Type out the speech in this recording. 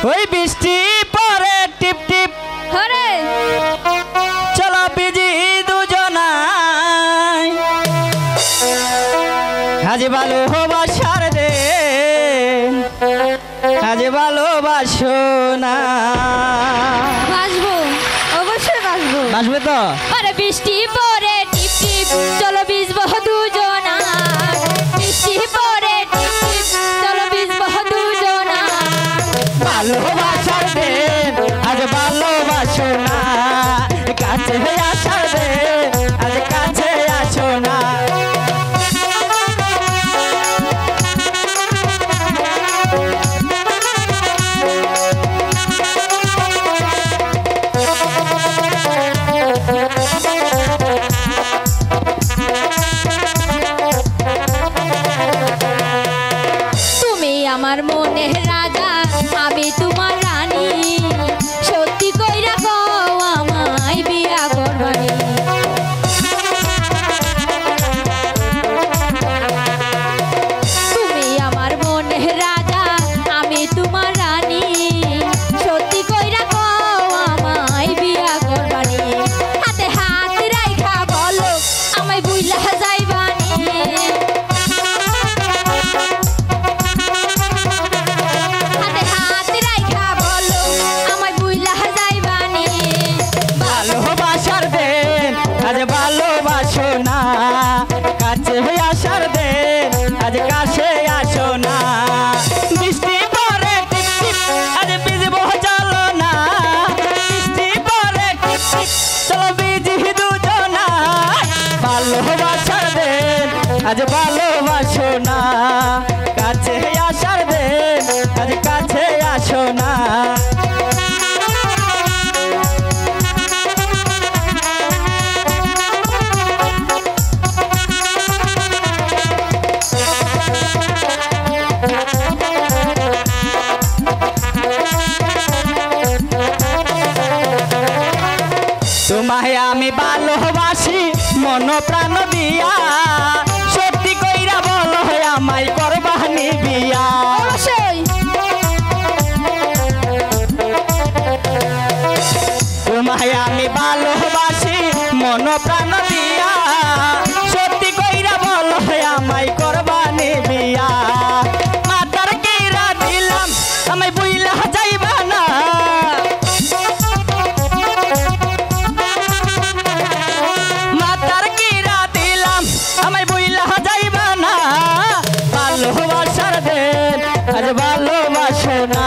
ওই বৃষ্টি পরে টিপ টিপ হরে চলো বিজি দুজনাই আজ ভালোবাসার দে আজ ভালোবাসো না বাসবো অবশ্যই বাসবো বাসবে তো আরে বৃষ্টি পরে টিপ টিপ চলো ভিজবো দুজনা বৃষ্টি পরে টিপ টিপ চলো ভিজবো দুজনা ভালোবাসার দে আজ ভালোবাসো না কাছে আসার দে আজ কাছে আসো না তুমি আমার মনের রাজা আমি তোমার রানী সত্যি কইরা কও আমায় বিয়া করবানি তুমি আমার মনের রাজা আমি তোমার রানী সত্যি কইরা কও আমায় বিয়া করবানি হাতে হাত রাইখা বলো আমায় বুইলা যাইবানি হাতে হাত রাইখা বলো আমায় বুইলা যাইবানি ভালোবাসার দে আজ ভালোবাসো না কাছে আসার দে আজ কাছে আসো না বৃষ্টি পরে টিপ টিপ আজ ভিজবো চলো না বৃষ্টি পরে টিপ টিপ চলো ভিজি দুজনা ভালোবাসার দে আজ ভালোবাসো না কাছে আসার দে আজ কাছে আসো না তোমায় আমি ভালোবাসি মন প্রাণ দিয়া সত্যি কইরা বলো আমায় করবানি বিয়া অবশ্যই তোমায় আমি ভালোবাসি মন প্রাণ দিয়া সত্যি কইরা বলো আমায় করবানি বিয়া মাতার কিরা দিলাম আমায় বুইলা যাইবা না মাতার কিরা দিলাম আমায় বুইলা যাইবা না ভালোবাসার দে আজ ভালোবাসো না